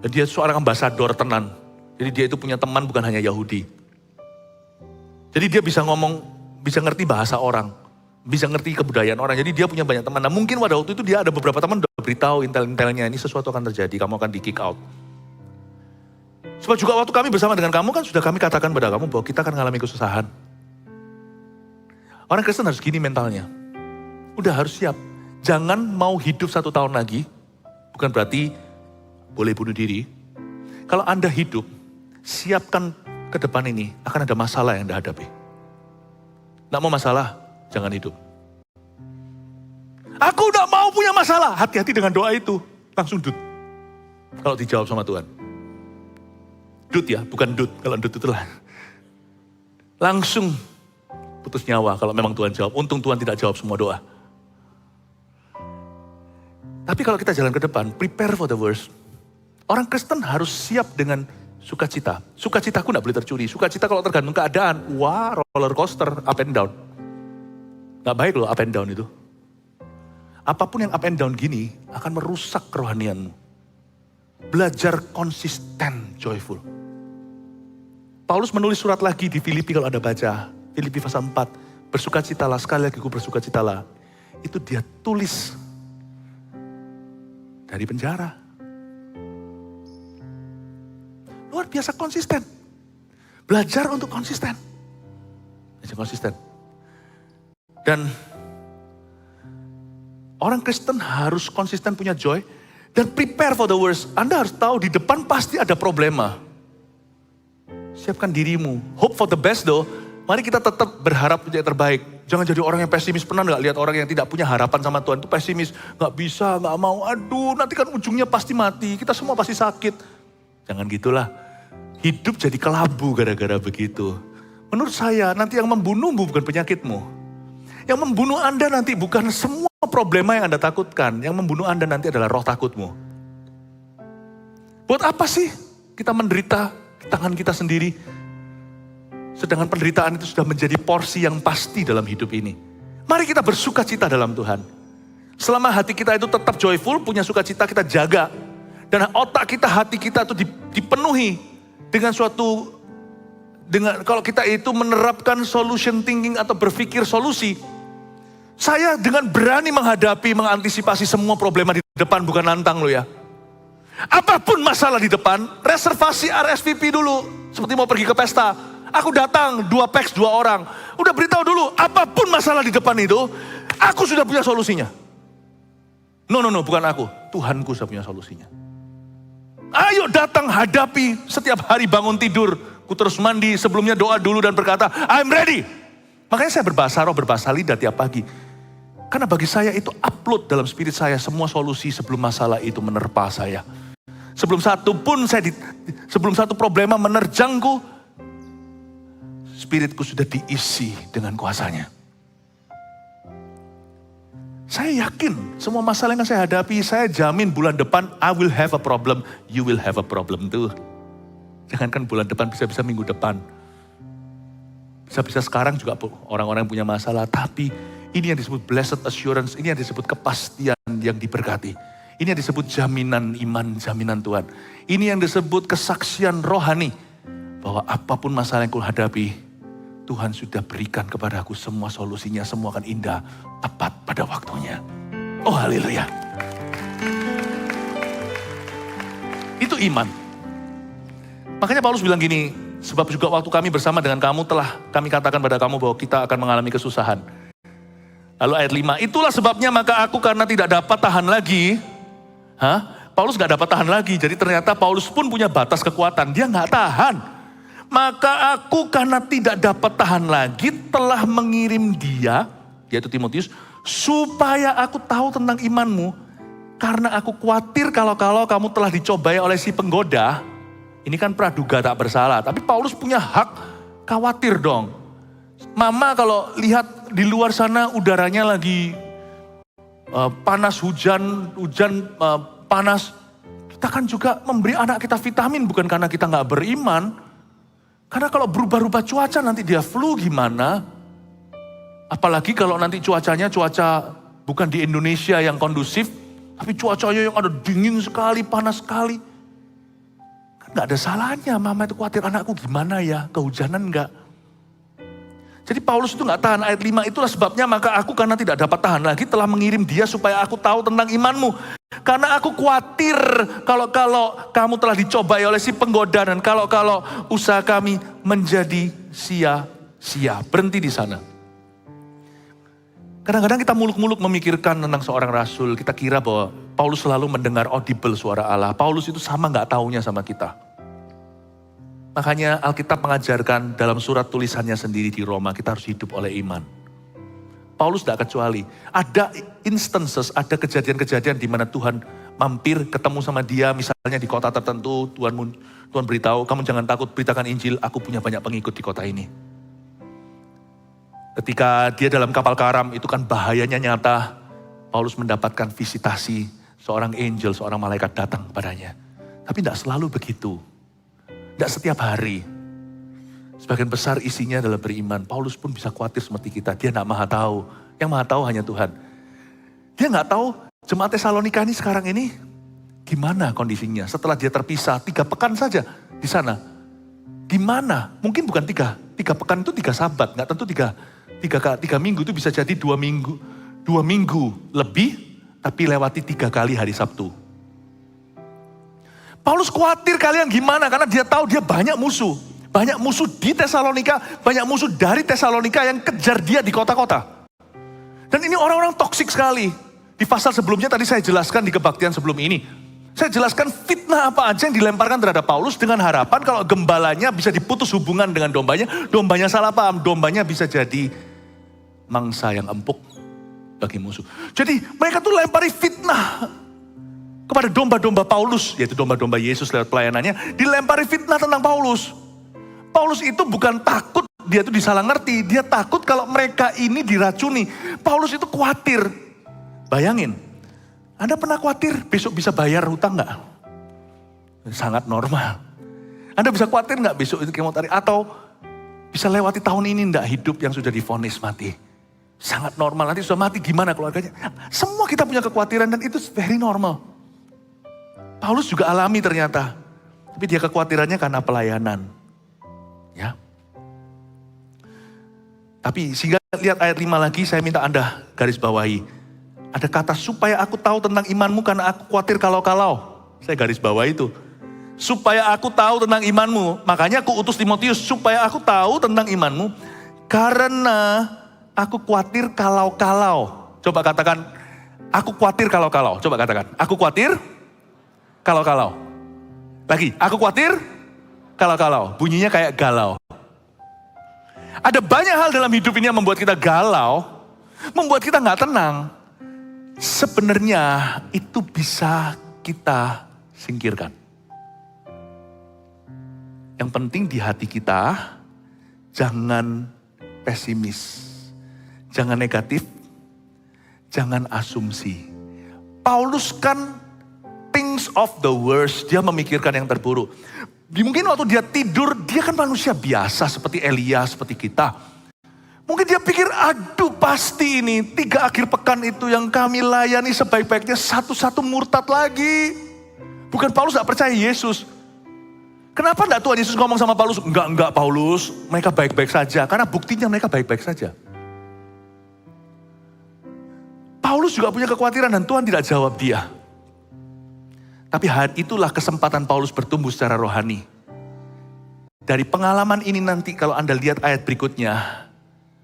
Dan dia seorang ambasador tenan. Jadi dia itu punya teman bukan hanya Yahudi. Jadi dia bisa ngomong, bisa ngerti bahasa orang. Bisa ngerti kebudayaan orang. Jadi dia punya banyak teman. Nah mungkin pada waktu itu dia ada beberapa teman udah beritahu intel-intelnya ini sesuatu akan terjadi. Kamu akan di kick out. Sebab juga waktu kami bersama dengan kamu kan sudah kami katakan pada kamu bahwa kita akan mengalami kesusahan. Orang Kristen harus gini mentalnya. Udah harus siap. Jangan mau hidup 1 tahun lagi. Bukan berarti boleh bunuh diri. Kalau Anda hidup, siapkan ke depan ini akan ada masalah yang Anda hadapi. Nggak mau masalah, jangan hidup. Aku udah mau punya masalah. Hati-hati dengan doa itu. Langsung dut. Kalau dijawab sama Tuhan. Dut ya, bukan dut. Kalau dut itulah. Langsung putus nyawa kalau memang Tuhan jawab. Untung Tuhan tidak jawab semua doa. Tapi kalau kita jalan ke depan, prepare for the worst. Orang Kristen harus siap dengan sukacita. Sukacitaku gak boleh tercuri. Sukacita kalau tergantung keadaan. Wah, roller coaster, up and down. Gak baik loh up and down itu. Apapun yang up and down gini akan merusak kerohanianmu. Belajar konsisten, joyful. Paulus menulis surat lagi di Filipi kalau Anda baca. Filipi pasal 4. Bersukacitalah, sekali lagi ku bersukacitalah. Itu dia tulis dari penjara. Luar biasa konsisten. Belajar untuk konsisten. Belajar konsisten. Dan orang Kristen harus konsisten punya joy. Dan prepare for the worst. Anda harus tahu di depan pasti ada problema. Siapkan dirimu. Hope for the best though. Mari kita tetap berharap yang terbaik. Jangan jadi orang yang pesimis. Pernah gak lihat orang yang tidak punya harapan sama Tuhan itu pesimis. Gak bisa, gak mau. Aduh nanti kan ujungnya pasti mati. Kita semua pasti sakit. Jangan gitulah. Hidup jadi kelabu gara-gara begitu. Menurut saya nanti yang membunuhmu bukan penyakitmu. Yang membunuh Anda nanti bukan semua problema yang Anda takutkan. Yang membunuh Anda nanti adalah roh takutmu. Buat apa sih kita menderita di tangan kita sendiri? Sedangkan penderitaan itu sudah menjadi porsi yang pasti dalam hidup ini. Mari kita bersuka cita dalam Tuhan. Selama hati kita itu tetap joyful, punya sukacita kita jaga. Dan otak kita, hati kita itu dipenuhi dengan suatu, kalau kita itu menerapkan solution thinking atau berpikir solusi. Saya dengan berani menghadapi, mengantisipasi semua problema di depan, bukan nantang lo ya. Apapun masalah di depan, reservasi RSVP dulu. Seperti mau pergi ke pesta. Aku datang 2 peks 2 orang. Udah beritahu dulu, apapun masalah di depan itu, aku sudah punya solusinya. No, bukan aku. Tuhanku sudah punya solusinya. Ayo datang hadapi setiap hari bangun tidur. Ku terus mandi, sebelumnya doa dulu dan berkata, I'm ready. Makanya saya berbahasa roh, berbahasa lidah tiap pagi. Karena bagi saya itu upload dalam spirit saya semua solusi sebelum masalah itu menerpa saya. Sebelum satu problema menerjangku, spiritku sudah diisi dengan kuasanya. Saya yakin semua masalah yang saya hadapi, saya jamin bulan depan I will have a problem, you will have a problem too. Jangankan bulan depan, bisa-bisa minggu depan. Bisa-bisa sekarang juga orang-orang punya masalah, tapi ini yang disebut blessed assurance, ini yang disebut kepastian yang diberkati. Ini yang disebut jaminan iman, jaminan Tuhan. Ini yang disebut kesaksian rohani, bahwa apapun masalah yang kuhadapi, Tuhan sudah berikan kepadaku semua solusinya, semua akan indah, tepat pada waktunya. Oh haleluya. Itu iman. Makanya Paulus bilang gini, sebab juga waktu kami bersama dengan kamu telah kami katakan pada kamu bahwa kita akan mengalami kesusahan. Lalu ayat 5, itulah sebabnya maka aku karena tidak dapat tahan lagi. Paulus gak dapat tahan lagi, jadi ternyata Paulus pun punya batas kekuatan, dia gak tahan. Maka aku karena tidak dapat tahan lagi telah mengirim dia, yaitu Timotius, supaya aku tahu tentang imanmu. Karena aku khawatir kalau kamu telah dicobai oleh si penggoda. Ini kan praduga tak bersalah, tapi Paulus punya hak khawatir dong. Mama kalau lihat di luar sana udaranya lagi panas, hujan panas. Kita kan juga memberi anak kita vitamin bukan karena kita gak beriman. Karena kalau berubah-ubah cuaca nanti dia flu gimana? Apalagi kalau nanti cuaca bukan di Indonesia yang kondusif, tapi cuacanya yang ada dingin sekali, panas sekali. Kan gak ada salahnya mama itu khawatir anakku gimana ya, kehujanan gak? Jadi Paulus itu gak tahan, ayat 5 itulah sebabnya maka aku karena tidak dapat tahan lagi telah mengirim dia supaya aku tahu tentang imanmu. Karena aku khawatir kalau kamu telah dicobai oleh si penggoda dan kalau usaha kami menjadi sia-sia. Berhenti di sana. Kadang-kadang kita muluk-muluk memikirkan tentang seorang rasul. Kita kira bahwa Paulus selalu mendengar audible suara Allah. Paulus itu sama gak taunya sama kita. Makanya Alkitab mengajarkan dalam surat tulisannya sendiri di Roma, kita harus hidup oleh iman. Paulus tidak kecuali. Ada instances, ada kejadian-kejadian di mana Tuhan mampir ketemu sama dia, misalnya di kota tertentu, Tuhan beritahu, kamu jangan takut beritakan Injil, aku punya banyak pengikut di kota ini. Ketika dia dalam kapal karam, itu kan bahayanya nyata. Paulus mendapatkan visitasi, seorang angel, seorang malaikat datang kepadanya. Tapi tidak selalu begitu. Tidak setiap hari. Sebagian besar isinya adalah beriman. Paulus pun bisa khawatir seperti kita. Dia tidak maha tahu. Yang maha tahu hanya Tuhan. Dia nggak tahu jemaat Tesalonika ini sekarang ini gimana kondisinya. Setelah dia terpisah 3 pekan saja di sana. Gimana? Mungkin bukan 3 pekan itu 3 sabat. Nggak tentu 3 minggu itu bisa jadi 2 minggu. 2 minggu lebih tapi lewati 3 kali hari Sabtu. Paulus khawatir kalian gimana karena dia tahu dia banyak musuh. Banyak musuh di Tesalonika, banyak musuh dari Tesalonika yang kejar dia di kota-kota. Dan ini orang-orang toksik sekali. Di pasal sebelumnya tadi saya jelaskan di kebaktian sebelum ini. Saya jelaskan fitnah apa aja yang dilemparkan terhadap Paulus dengan harapan kalau gembalanya bisa diputus hubungan dengan dombanya. Dombanya salah paham, dombanya bisa jadi mangsa yang empuk bagi musuh. Jadi mereka tuh lempari fitnah kepada domba-domba Paulus, yaitu domba-domba Yesus lewat pelayanannya, dilempari fitnah tentang Paulus. Paulus itu bukan takut dia itu disalah ngerti, dia takut kalau mereka ini diracuni. Paulus itu khawatir. Bayangin, Anda pernah khawatir besok bisa bayar hutang gak? Sangat normal. Anda bisa khawatir gak besok itu kemotari? Atau bisa lewati tahun ini gak hidup yang sudah divonis mati? Sangat normal, nanti sudah mati gimana keluarganya? Semua kita punya kekhawatiran dan itu very normal. Paulus juga alami ternyata. Tapi dia kekhawatirannya karena pelayanan. Ya. Tapi sehingga lihat ayat 5 lagi, saya minta Anda garis bawahi. Ada kata supaya aku tahu tentang imanmu karena aku khawatir kalau-kalau. Saya garis bawah itu. Supaya aku tahu tentang imanmu. Makanya aku utus Timotius supaya aku tahu tentang imanmu. Karena aku khawatir kalau-kalau. Coba katakan, aku khawatir kalau-kalau. Coba katakan, aku khawatir kalau-kalau. Lagi, aku khawatir kalau-kalau. Bunyinya kayak galau. Ada banyak hal dalam hidup ini yang membuat kita galau, membuat kita gak tenang. Sebenarnya itu bisa kita singkirkan. Yang penting di hati kita, jangan pesimis, jangan negatif, Jangan asumsi. Paulus kan thinks of the worst. Dia memikirkan yang terburuk. Mungkin waktu dia tidur, dia kan manusia biasa seperti Elia, seperti kita. Mungkin dia pikir, aduh pasti ini 3 akhir pekan itu yang kami layani sebaik-baiknya satu-satu murtad lagi. Bukan Paulus gak percaya Yesus. Kenapa enggak Tuhan Yesus ngomong sama Paulus? Enggak Paulus, mereka baik-baik saja. Karena buktinya mereka baik-baik saja. Paulus juga punya kekhawatiran dan Tuhan tidak jawab dia. Tapi itulah kesempatan Paulus bertumbuh secara rohani. Dari pengalaman ini nanti kalau Anda lihat ayat berikutnya.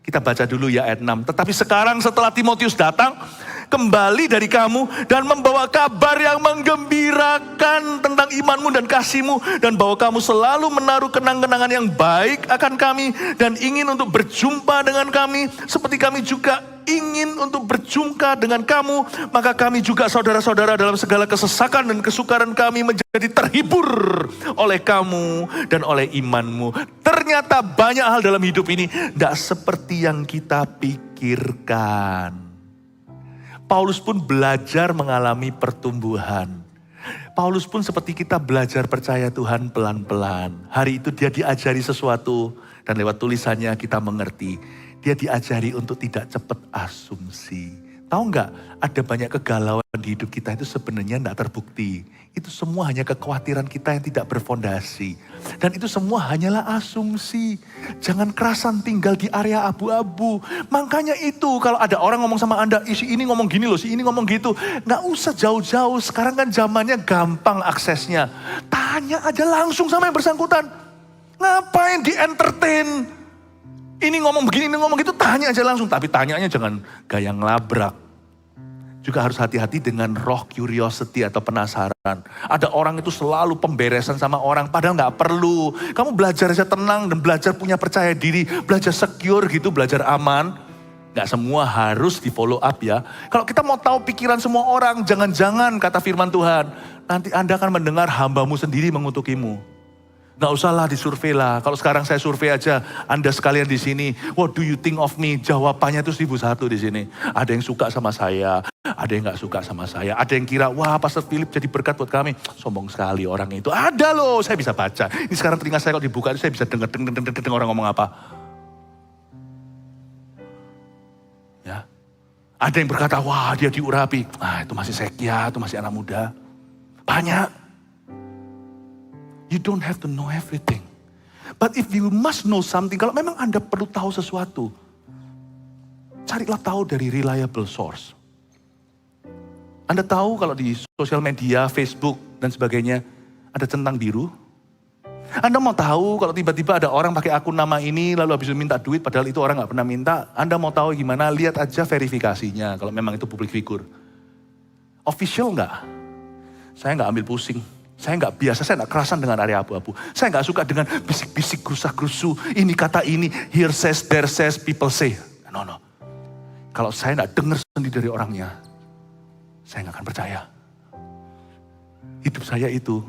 Kita baca dulu ya ayat 6. Tetapi sekarang setelah Timotius datang, kembali dari kamu dan membawa kabar yang menggembirakan tentang imanmu dan kasihmu. Dan bahwa kamu selalu menaruh kenang-kenangan yang baik akan kami. Dan ingin untuk berjumpa dengan kami. Seperti kami juga ingin untuk berjumpa dengan kamu. Maka kami juga saudara-saudara dalam segala kesesakan dan kesukaran kami menjadi terhibur oleh kamu dan oleh imanmu. Ternyata banyak hal dalam hidup ini tidak seperti yang kita pikirkan. Paulus pun belajar mengalami pertumbuhan. Paulus pun seperti kita belajar percaya Tuhan pelan-pelan. Hari itu dia diajari sesuatu dan lewat tulisannya kita mengerti. Dia diajari untuk tidak cepat asumsi. Tahu nggak, ada banyak kegalauan di hidup kita itu sebenarnya tidak terbukti. Itu semua hanya kekhawatiran kita yang tidak berfondasi. Dan itu semua hanyalah asumsi. Jangan kerasan tinggal di area abu-abu. Makanya itu kalau ada orang ngomong sama Anda, si ini ngomong gini loh, si ini ngomong gitu. Nggak usah jauh-jauh, sekarang kan zamannya gampang aksesnya. Tanya aja langsung sama yang bersangkutan. Ngapain di-entertain? Ini ngomong begini, ini ngomong gitu, tanya aja langsung. Tapi tanyanya jangan gaya ngelabrak. Juga harus hati-hati dengan roh curiosity atau penasaran. Ada orang itu selalu pemberesan sama orang, padahal gak perlu. Kamu belajar aja tenang dan belajar punya percaya diri. Belajar secure gitu, belajar aman. Gak semua harus di follow up ya. Kalau kita mau tahu pikiran semua orang, jangan-jangan kata firman Tuhan. Nanti Anda akan mendengar hambamu sendiri mengutukimu. Gak usahlah disurvei lah. Kalau sekarang saya survei aja, Anda sekalian di sini, what do you think of me? Jawabannya itu 1001 di sini. Ada yang suka sama saya, ada yang gak suka sama saya. Ada yang kira, wah Pastor Philip jadi berkat buat kami. Sombong sekali orang itu. Ada loh, saya bisa baca. Ini sekarang telinga saya kalau dibuka, saya bisa dengar orang ngomong apa. Ya, ada yang berkata, wah dia diurapi. Ah itu masih sekia, itu masih anak muda. Banyak. You don't have to know everything. But if you must know something, kalau memang Anda perlu tahu sesuatu, carilah tahu dari reliable source. Anda tahu kalau di sosial media, Facebook dan sebagainya, ada centang biru. Anda mau tahu kalau tiba-tiba ada orang pakai akun nama ini, lalu habis itu minta duit, padahal itu orang gak pernah minta. Anda mau tahu gimana, lihat aja verifikasinya, kalau memang itu public figure. Official gak? Saya gak ambil pusing. Saya nggak biasa, saya nggak kerasan dengan area abu-abu. Saya nggak suka dengan bisik-bisik, gerusak-gerusu. Ini kata ini, here says, there says, people say. No. Kalau saya nggak dengar sendiri dari orangnya, saya nggak akan percaya. Hidup saya itu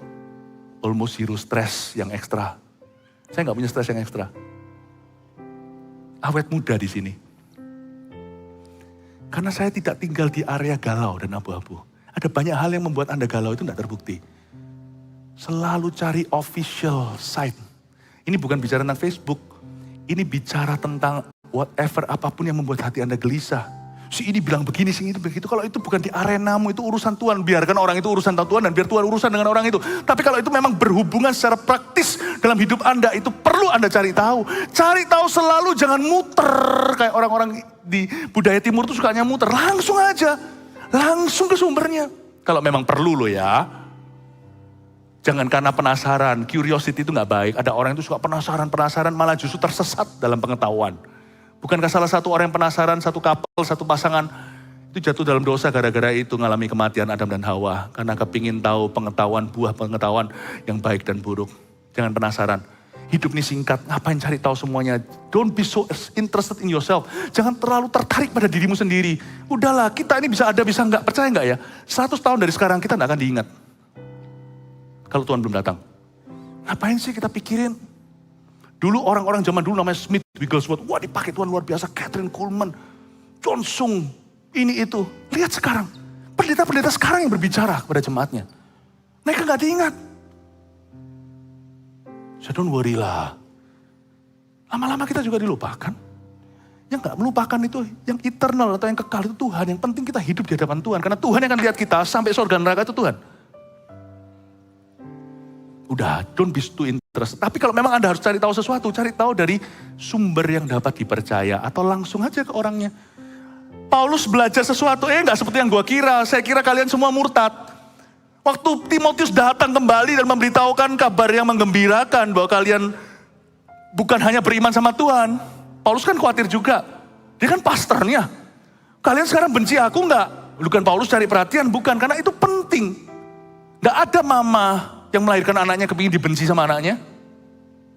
almost zero stress yang ekstra. Saya nggak punya stres yang ekstra. Awet muda di sini. Karena saya tidak tinggal di area galau dan abu-abu. Ada banyak hal yang membuat Anda galau itu nggak terbukti. Selalu cari official site. Ini bukan bicara tentang Facebook. Ini bicara tentang whatever, apapun yang membuat hati Anda gelisah. Si ini bilang begini, si ini begitu. Kalau itu bukan di arenamu, itu urusan Tuhan. Biarkan orang itu urusan Tuhan dan biar Tuhan urusan dengan orang itu. Tapi kalau itu memang berhubungan secara praktis dalam hidup Anda, itu perlu Anda cari tahu. Cari tahu selalu, jangan muter. Kayak orang-orang di budaya timur itu sukanya muter. Langsung aja. Langsung ke sumbernya. Kalau memang perlu loh ya. Jangan karena penasaran, curiosity itu gak baik. Ada orang itu suka penasaran malah justru tersesat dalam pengetahuan. Bukankah salah satu orang yang penasaran, satu couple, satu pasangan, itu jatuh dalam dosa gara-gara itu ngalami kematian Adam dan Hawa. Karena kepingin tahu pengetahuan, buah pengetahuan yang baik dan buruk. Jangan penasaran. Hidup ini singkat, ngapain cari tahu semuanya. Don't be so interested in yourself. Jangan terlalu tertarik pada dirimu sendiri. Udahlah, kita ini bisa ada, bisa enggak. Percaya enggak ya? 100 tahun dari sekarang kita enggak akan diingat. Kalau Tuhan belum datang. Ngapain sih kita pikirin? Dulu orang-orang zaman dulu namanya Smith Wigglesworth. Wah dipakai Tuhan luar biasa. Catherine Coleman. John Sung. ini itu. Lihat sekarang, pendeta-pendeta sekarang yang berbicara kepada jemaatnya. Mereka gak diingat. So don't worry lah. Lama-lama kita juga dilupakan. Yang gak melupakan itu, yang eternal atau yang kekal itu Tuhan. Yang penting kita hidup di hadapan Tuhan. Karena Tuhan yang akan lihat kita sampai surga neraka itu Tuhan. Udah, don't be too interested. Tapi kalau memang Anda harus cari tahu sesuatu, cari tahu dari sumber yang dapat dipercaya. Atau langsung aja ke orangnya. Paulus belajar sesuatu, gak seperti yang gua kira. Saya kira kalian semua murtad. Waktu Timotius datang kembali dan memberitahukan kabar yang menggembirakan bahwa kalian bukan hanya beriman sama Tuhan. Paulus kan khawatir juga. Dia kan pastornya. Kalian sekarang benci aku enggak? Bukan Paulus cari perhatian, bukan. Karena itu penting. Gak ada mama yang melahirkan anaknya kepingin dibenci sama anaknya.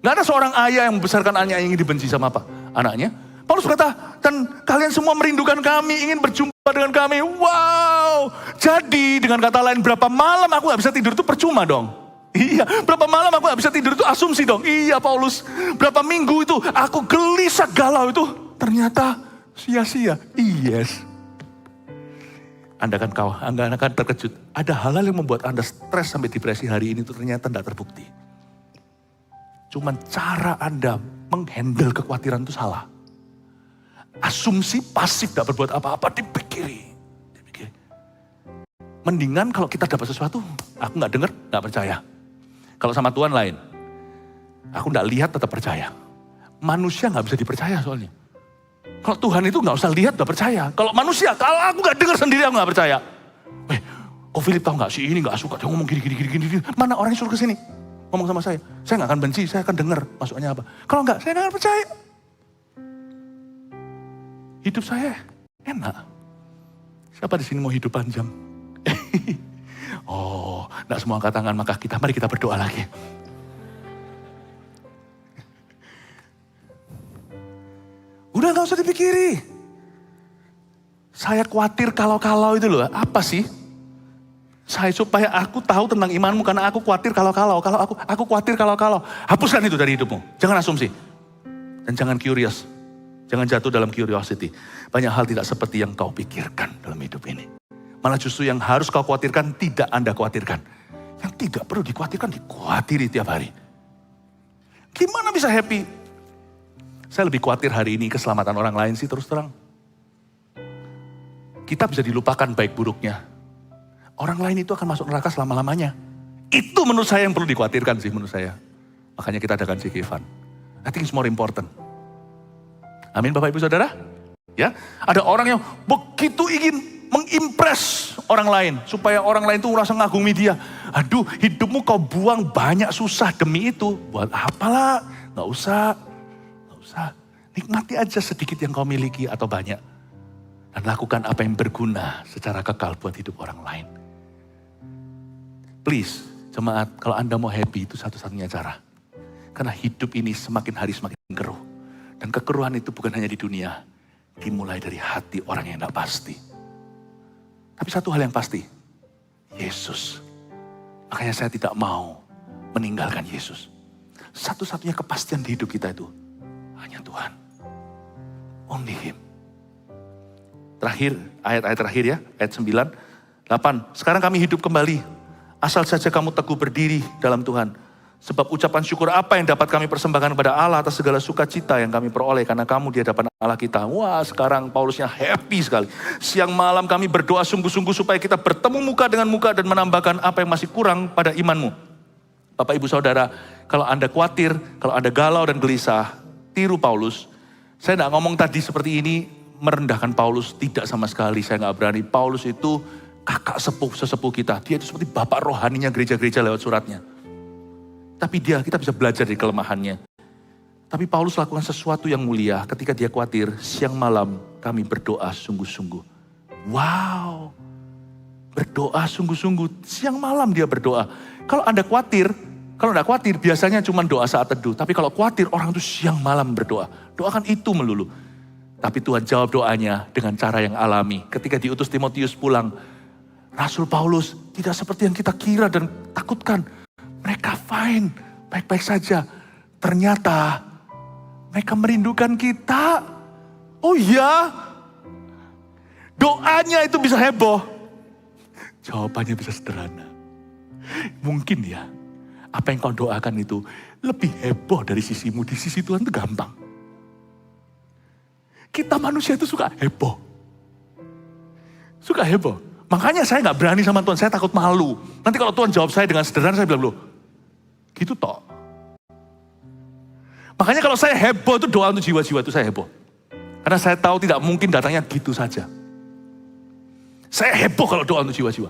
Gak ada seorang ayah yang membesarkan anaknya yang ingin dibenci sama anaknya. Paulus berkata, dan kalian semua merindukan kami, ingin berjumpa dengan kami. Wow, jadi dengan kata lain berapa malam aku gak bisa tidur itu percuma dong. Iya, berapa malam aku gak bisa tidur itu asumsi dong. Iya Paulus, berapa minggu itu aku gelisah galau itu. Ternyata sia-sia. Yes. Anda akan terkejut. Ada hal-hal yang membuat Anda stres sampai depresi hari ini itu ternyata tidak terbukti. Cuman cara Anda menghandle kekhawatiran itu salah. Asumsi pasif tidak berbuat apa-apa dipikiri. Mendingan kalau kita dapat sesuatu, aku gak dengar, gak percaya. Kalau sama Tuhan lain, aku gak lihat tetap percaya. Manusia gak bisa dipercaya soalnya. Kalau Tuhan itu gak usah lihat gak percaya. Kalau manusia, kalau aku gak dengar sendiri aku gak percaya. Kok Philip tahu gak sih ini gak suka, dia ngomong gini. Mana orang yang suruh kesini? Ngomong sama saya gak akan benci, saya akan dengar masuknya apa. Kalau enggak, saya gak akan percaya. Hidup saya enak. Siapa di sini mau hidup panjang? Oh, enggak semua angkat tangan, maka mari kita berdoa lagi. Udah gak usah dipikiri. Saya khawatir kalau-kalau itu loh, apa sih? Supaya aku tahu tentang imanmu karena aku khawatir kalau-kalau. Kalau aku khawatir kalau-kalau. Hapuskan itu dari hidupmu. Jangan asumsi. Dan jangan curious. Jangan jatuh dalam curiosity. Banyak hal tidak seperti yang kau pikirkan dalam hidup ini. Malah justru yang harus kau khawatirkan tidak Anda khawatirkan. Yang tidak perlu dikhawatirkan, dikhawatiri tiap hari. Gimana bisa happy? Saya lebih khawatir hari ini keselamatan orang lain sih terus terang. Kita bisa dilupakan baik buruknya. Orang lain itu akan masuk neraka selama-lamanya. Itu menurut saya yang perlu dikhawatirkan sih menurut saya. Makanya kita adakan Zikifan. I think it's more important. Amin Bapak Ibu Saudara. Ya, ada orang yang begitu ingin mengimpress orang lain. Supaya orang lain itu merasa ngagumi dia. Aduh, hidupmu kau buang banyak susah demi itu. Buat apalah, gak usah. Nikmati aja sedikit yang kau miliki atau banyak. Dan lakukan apa yang berguna secara kekal buat hidup orang lain. Please, jemaat, kalau Anda mau happy itu satu-satunya cara. Karena hidup ini semakin hari semakin keruh. Dan kekeruhan itu bukan hanya di dunia. Dimulai dari hati orang yang tidak pasti. Tapi satu hal yang pasti, Yesus. Makanya saya tidak mau meninggalkan Yesus. Satu-satunya kepastian di hidup kita itu hanya Tuhan. Only Him. Terakhir, ayat-ayat terakhir ya, ayat 9, 8. Sekarang kami hidup kembali. Asal saja kamu teguh berdiri dalam Tuhan. Sebab ucapan syukur apa yang dapat kami persembahkan kepada Allah atas segala sukacita yang kami peroleh karena kamu di hadapan Allah kita. Wah, sekarang Paulusnya happy sekali. Siang malam kami berdoa sungguh-sungguh supaya kita bertemu muka dengan muka dan menambahkan apa yang masih kurang pada imanmu. Bapak Ibu Saudara, kalau Anda khawatir, kalau Anda galau dan gelisah, tiru Paulus. Saya tidak ngomong tadi seperti ini merendahkan Paulus, tidak sama sekali, saya nggak berani. Paulus itu kakak sesepuh kita. Dia itu seperti bapak rohaninya gereja-gereja lewat suratnya. Tapi kita bisa belajar dari kelemahannya. Tapi Paulus lakukan sesuatu yang mulia ketika dia khawatir, siang malam kami berdoa sungguh-sungguh. Wow, berdoa sungguh-sungguh, siang malam dia berdoa. Kalau Anda khawatir, kalau enggak khawatir biasanya cuma doa saat teduh. Tapi kalau khawatir orang itu siang malam berdoa. Doakan itu melulu. Tapi Tuhan jawab doanya dengan cara yang alami. Ketika diutus Timotius pulang, Rasul Paulus tidak seperti yang kita kira dan takutkan. Mereka fine, baik-baik saja. Ternyata mereka merindukan kita. Oh iya, doanya itu bisa heboh? Jawabannya bisa sederhana. Mungkin ya, apa yang kau doakan itu lebih heboh dari sisimu. Di sisi Tuhan itu gampang. Kita manusia itu suka heboh. Suka heboh. Makanya saya gak berani sama Tuhan, saya takut malu. Nanti kalau Tuhan jawab saya dengan sederhana, saya bilang, loh, gitu toh. Makanya kalau saya heboh itu doa untuk jiwa-jiwa itu saya heboh. Karena saya tahu tidak mungkin datangnya gitu saja. Saya heboh kalau doa untuk jiwa-jiwa.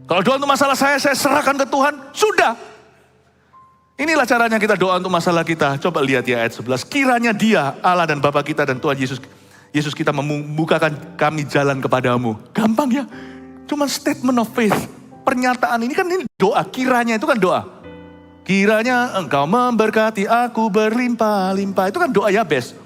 Kalau doa untuk masalah saya serahkan ke Tuhan, sudah. Inilah caranya kita doa untuk masalah kita. Coba lihat ya ayat 11. Kiranya Dia, Allah dan Bapa kita dan Tuhan Yesus kita membukakan kami jalan kepadamu. Gampang ya. Cuma statement of faith. Pernyataan ini kan ini doa. Kiranya itu kan doa. Kiranya engkau memberkati aku berlimpah-limpah. Itu kan doa Yabes.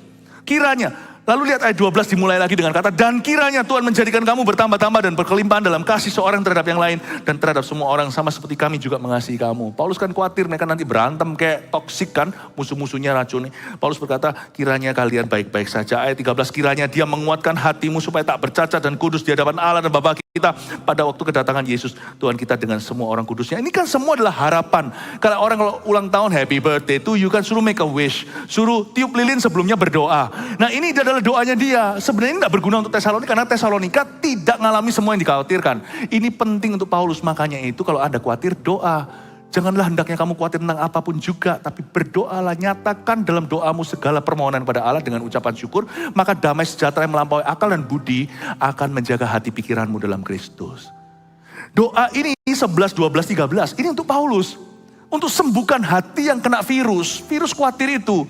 Kiranya. Lalu lihat ayat 12 dimulai lagi dengan kata, dan kiranya Tuhan menjadikan kamu bertambah-tambah dan berkelimpahan dalam kasih seorang terhadap yang lain. Dan terhadap semua orang sama seperti kami juga mengasihi kamu. Paulus kan khawatir mereka nanti berantem kayak toksik kan. Musuh-musuhnya racuni. Paulus berkata, kiranya kalian baik-baik saja. Ayat 13, kiranya Dia menguatkan hatimu supaya tak bercacat dan kudus di hadapan Allah dan Bapa kita. Pada waktu kedatangan Yesus, Tuhan kita dengan semua orang kudusnya. Ini kan semua adalah harapan. Kalau orang kalau ulang tahun, happy birthday to you kan suruh make a wish. Suruh tiup lilin sebelumnya berdoa. Nah ini adalah doanya dia. Sebenarnya ini tidak berguna untuk Tesalonika karena Tesalonika tidak mengalami semua yang dikhawatirkan. Ini penting untuk Paulus, makanya itu kalau Anda khawatir doa. Janganlah hendaknya kamu khawatir tentang apapun juga, tapi berdoalah, nyatakan dalam doamu segala permohonan pada Allah dengan ucapan syukur, maka damai sejahtera yang melampaui akal dan budi akan menjaga hati pikiranmu dalam Kristus. Doa ini 11, 12, 13, ini untuk Paulus. Untuk sembuhkan hati yang kena virus khawatir itu,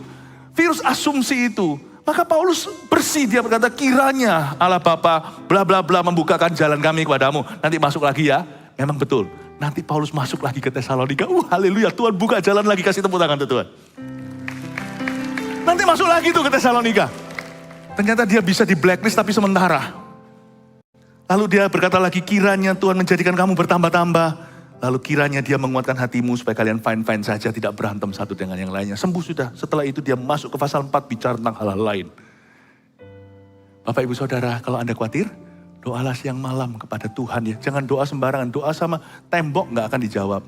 virus asumsi itu. Maka Paulus bersih, dia berkata, kiranya Allah Bapa bla bla bla membukakan jalan kami kepadamu. Nanti masuk lagi ya, memang betul. Nanti Paulus masuk lagi ke Tesalonika. Haleluya, Tuhan buka jalan lagi, kasih tepuk tangan tuh Tuhan. Nanti masuk lagi tuh ke Tesalonika. Ternyata dia bisa di blacklist tapi sementara. Lalu dia berkata lagi, kiranya Tuhan menjadikan kamu bertambah-tambah. Lalu kiranya Dia menguatkan hatimu supaya kalian fine-fine saja, tidak berantem satu dengan yang lainnya. Sembuh sudah. Setelah itu dia masuk ke pasal 4 bicara tentang hal-hal lain. Bapak Ibu Saudara, kalau Anda khawatir, doalah siang malam kepada Tuhan ya. Jangan doa sembarangan. Doa sama tembok gak akan dijawab.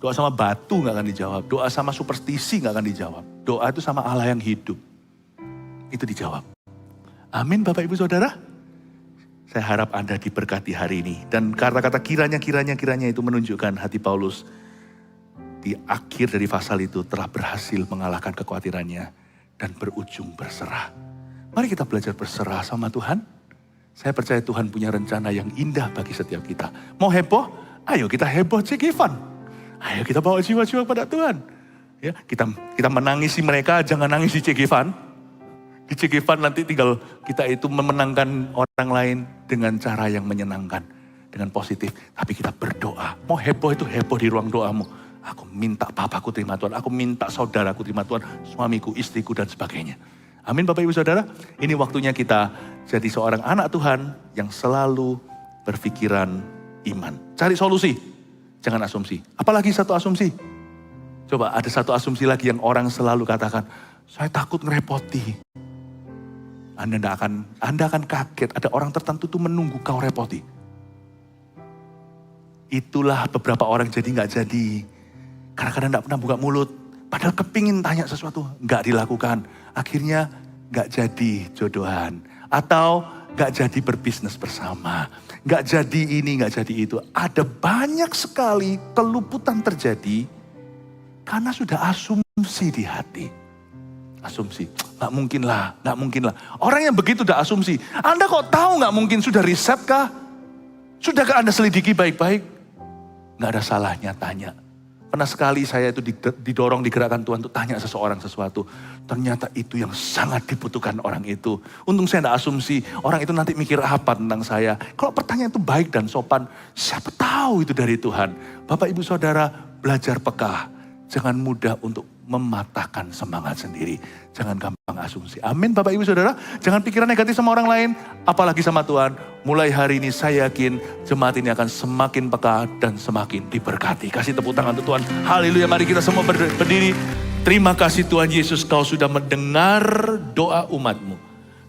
Doa sama batu gak akan dijawab. Doa sama superstisi gak akan dijawab. Doa itu sama Allah yang hidup. Itu dijawab. Amin Bapak Ibu Saudara. Saya harap Anda diberkati hari ini. Dan kata-kata kiranya itu menunjukkan hati Paulus di akhir dari pasal itu telah berhasil mengalahkan kekhawatirannya dan berujung berserah. Mari kita belajar berserah sama Tuhan. Saya percaya Tuhan punya rencana yang indah bagi setiap kita. Mau heboh? Ayo kita heboh cek Ivan. Ayo kita bawa jiwa-jiwa pada Tuhan. Ya, kita menangisi mereka, jangan nangis di Cek Ivan. Di Cek Ivan nanti tinggal kita itu memenangkan orang lain dengan cara yang menyenangkan. Dengan positif. Tapi kita berdoa. Mau heboh itu heboh di ruang doamu. Aku minta papaku terima Tuhan. Aku minta saudaraku terima Tuhan. Suamiku, istriku dan sebagainya. Amin Bapak Ibu Saudara. Ini waktunya kita jadi seorang anak Tuhan yang selalu berpikiran iman. Cari solusi. Jangan asumsi. Apalagi satu asumsi. Coba ada satu asumsi lagi yang orang selalu katakan. Saya takut ngerepoti. Anda akan kaget. Ada orang tertentu tuh menunggu kau repoti. Itulah beberapa orang jadi gak jadi. Karena kadang gak pernah buka mulut. Padahal kepingin tanya sesuatu. Gak dilakukan. Akhirnya gak jadi jodohan. Atau gak jadi berbisnis bersama. Gak jadi ini, gak jadi itu. Ada banyak sekali keluputan terjadi. Karena sudah asumsi di hati. Asumsi, gak mungkin lah. Orang yang begitu udah asumsi. Anda kok tahu gak mungkin, sudah riset kah? Sudahkah Anda selidiki baik-baik? Gak ada salahnya tanya. Pernah sekali saya itu didorong digerakkan Tuhan untuk tanya seseorang sesuatu. Ternyata itu yang sangat dibutuhkan orang itu. Untung saya gak asumsi, orang itu nanti mikir apa tentang saya. Kalau pertanyaan itu baik dan sopan, siapa tahu itu dari Tuhan. Bapak Ibu Saudara, belajar peka. Jangan mudah untuk mematahkan semangat sendiri. Jangan gampang asumsi. Amin Bapak Ibu Saudara. Jangan pikiran negatif sama orang lain. Apalagi sama Tuhan. Mulai hari ini saya yakin jemaat ini akan semakin peka dan semakin diberkati. Kasih tepuk tangan untuk Tuhan. Haleluya. Mari kita semua berdiri. Terima kasih Tuhan Yesus, Kau sudah mendengar doa umatmu.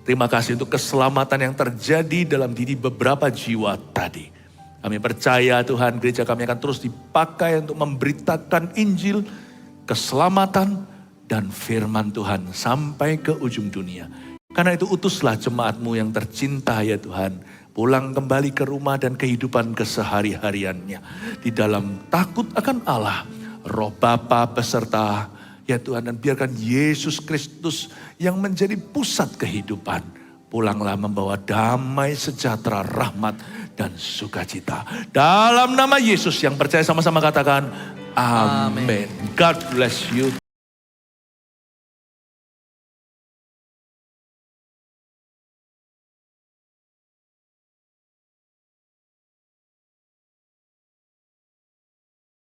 Terima kasih untuk keselamatan yang terjadi dalam diri beberapa jiwa tadi. Kami percaya Tuhan, gereja kami akan terus dipakai untuk memberitakan Injil, keselamatan, dan firman Tuhan sampai ke ujung dunia. Karena itu utuslah jemaat-Mu yang tercinta ya Tuhan, pulang kembali ke rumah dan kehidupan kesehari-hariannya. Di dalam takut akan Allah, Roh Bapa beserta ya Tuhan, dan biarkan Yesus Kristus yang menjadi pusat kehidupan. Pulanglah membawa damai, sejahtera, rahmat, dan sukacita. Dalam nama Yesus yang percaya sama-sama katakan, Amin. God bless you.